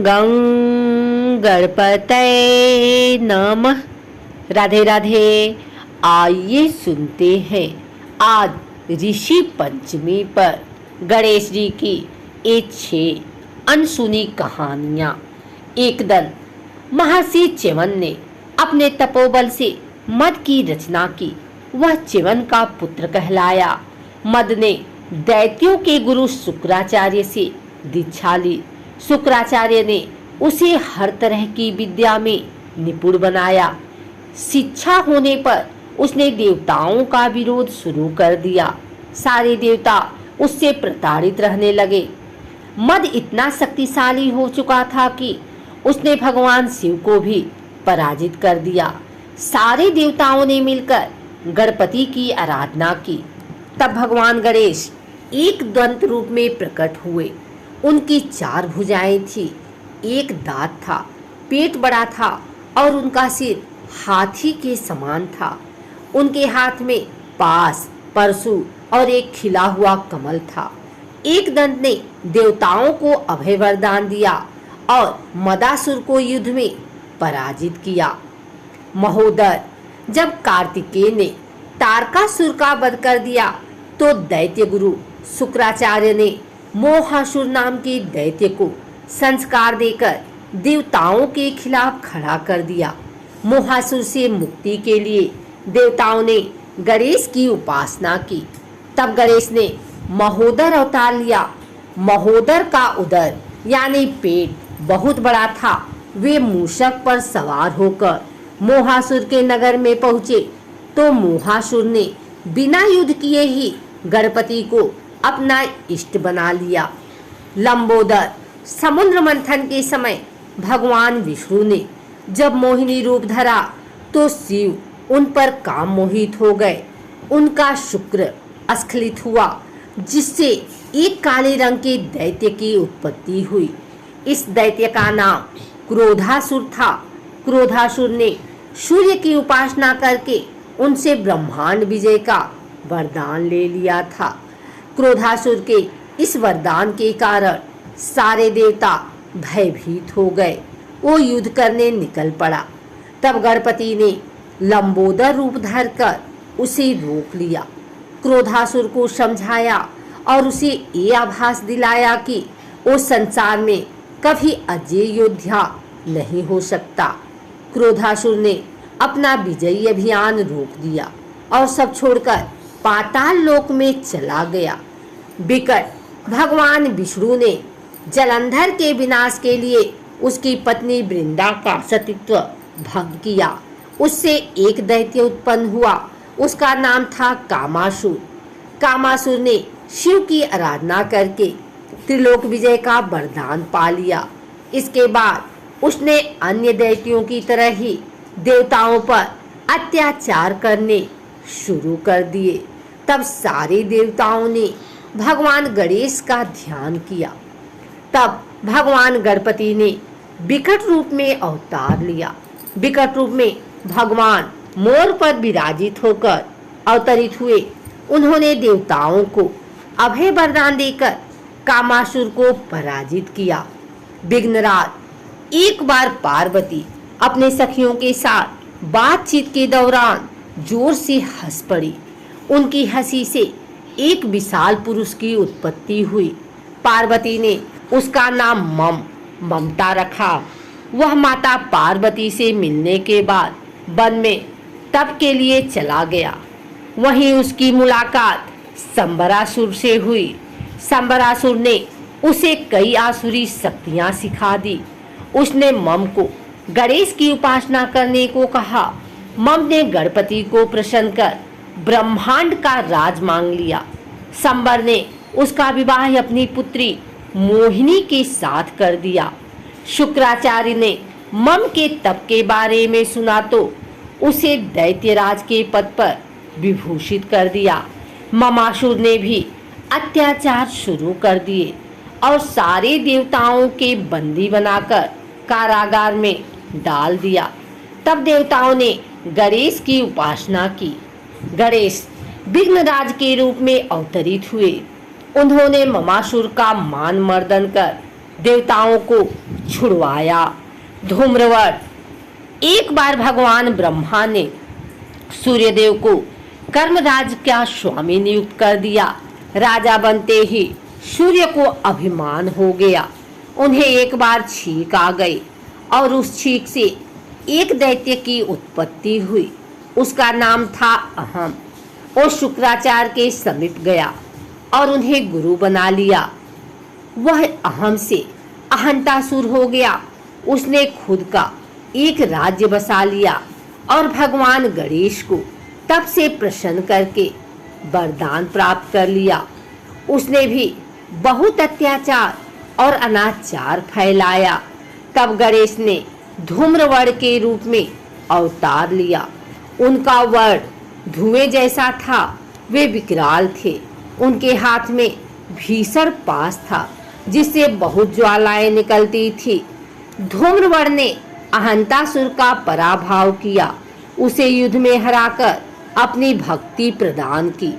गं गणपतये नमः। राधे राधे। आइए सुनते हैं आज ऋषि पंचमी पर गणेश जी की ये 6 अनसुनी कहानियाँ। एक दिन महर्षि च्यवन ने अपने तपोबल से मद की रचना की। वह च्यवन का पुत्र कहलाया। मद ने दैत्यों के गुरु शुक्राचार्य से दीक्षा ली। शुक्राचार्य ने उसे हर तरह की विद्या में निपुण बनाया। शिक्षा होने पर उसने देवताओं का विरोध शुरू कर दिया। सारे देवता उससे प्रताड़ित रहने लगे। मद इतना शक्तिशाली हो चुका था कि उसने भगवान शिव को भी पराजित कर दिया। सारे देवताओं ने मिलकर गणपति की आराधना की। तब भगवान गणेश एक दंत रूप में प्रकट हुए। उनकी 4 भुजाएं थी, एक दांत था, पेट बड़ा था और उनका सिर हाथी के समान था। उनके हाथ में पास, परशु और एक खिला हुआ कमल था। एक दंत ने देवताओं को अभय वरदान दिया और मदासुर को युद्ध में पराजित किया। महोदर, जब कार्तिकेय ने तारकासुर का वध कर दिया तो दैत्य गुरु शुक्राचार्य ने मोहासुर नाम के दैत्य को संस्कार देकर देवताओं के खिलाफ खड़ा कर दिया। मोहासुर से मुक्ति के लिए देवताओं ने गणेश की उपासना की। तब गणेश ने महोदर अवतार लिया। महोदर का उदर यानी पेट बहुत बड़ा था। वे मूषक पर सवार होकर मोहासुर के नगर में पहुंचे तो मोहासुर ने बिना युद्ध किए ही गणपति को अपना इष्ट बना लिया। लंबोदर, समुद्र मंथन के समय भगवान विष्णु ने जब मोहिनी रूप धरा तो शिव उन पर काम मोहित हो गए। उनका शुक्र स्खलित हुआ जिससे एक काले रंग के दैत्य की उत्पत्ति हुई। इस दैत्य का नाम क्रोधासुर था। क्रोधासुर ने सूर्य की उपासना करके उनसे ब्रह्मांड विजय का वरदान ले लिया था। क्रोधासुर के इस वरदान के कारण सारे देवता भयभीत हो गए। वो युद्ध करने निकल पड़ा। तब गणपति ने लंबोदर रूप धरकर उसे रोक लिया। क्रोधासुर को समझाया और उसे ये आभास दिलाया कि वो संसार में कभी अजय योद्धा नहीं हो सकता। क्रोधासुर ने अपना विजयी अभियान रोक दिया और सब छोड़कर पाताल लोक में चला गया। विकट भगवान विष्णु ने जलंधर के विनाश के लिए उसकी पत्नी वृंदा का सतीत्व भंग किया। उससे एक दैत्य उत्पन्न हुआ। उसका नाम था कामासुर। कामासुर ने शिव की आराधना करके त्रिलोक विजय का वरदान पा लिया। इसके बाद उसने अन्य दैत्यों की तरह ही देवताओं पर अत्याचार करने शुरू कर दिए। तब सारे देवताओं ने भगवान गणेश का ध्यान किया। तब भगवान गणपति ने विकट रूप में अवतार लिया। विकट रूप में भगवान मोर पर विराजित होकर अवतरित हुए। उन्होंने देवताओं को अभय वरदान देकर कामासुर को पराजित किया। विघ्नराज, एक बार पार्वती अपने सखियों के साथ बातचीत के दौरान जोर से हंस पड़ी। उनकी हंसी से एक विशाल पुरुष की उत्पत्ति हुई। पार्वती ने उसका नाम ममता रखा। वह माता पार्वती से मिलने के बाद वन में तप के लिए चला गया। वहीं उसकी मुलाकात संबरासुर से हुई। संबरासुर ने उसे कई आसुरी शक्तियां सिखा दी। उसने मम को गणेश की उपासना करने को कहा। मम ने गणपति को प्रसन्न कर ब्रह्मांड का राज मांग लिया। संबर ने उसका विवाह अपनी पुत्री मोहिनी के साथ कर दिया। शुक्राचार्य ने मम के तप के बारे में सुना तो उसे दैत्यराज के पद पर विभूषित कर दिया। ममासुर ने भी अत्याचार शुरू कर दिए और सारे देवताओं के बंदी बनाकर कारागार में डाल दिया। तब देवताओं ने गणेश की उपासना की। गणेश विघ्नराज के रूप में अवतरित हुए। उन्होंने ममासुर का मान मर्दन कर देवताओं को छुड़वाया। धूम्रवर्त। एक बार भगवान ब्रह्मा ने सूर्यदेव को कर्मराज का स्वामी नियुक्त कर दिया। राजा बनते ही सूर्य को अभिमान हो गया। उन्हें एक बार छींक आ गई और उस छींक से एक दैत्य की उत्पत्ति हुई। उसका नाम था अहम। वो शुक्राचार्य के समीप गया और उन्हें गुरु बना लिया। वह अहम से अहंतासुर हो गया। उसने खुद का एक राज्य बसा लिया और भगवान गणेश को तब से प्रसन्न करके वरदान प्राप्त कर लिया। उसने भी बहुत अत्याचार और अनाचार फैलाया। तब गणेश ने धूम्रवर्ण के रूप में अवतार लिया। उनका वर्ण धुएं जैसा था। वे विकराल थे। उनके हाथ में भीषण पास था जिससे बहुत ज्वालाएं निकलती थी। धूम्रवर्ण ने अहंतासुर का पराभव किया। उसे युद्ध में हराकर अपनी भक्ति प्रदान की।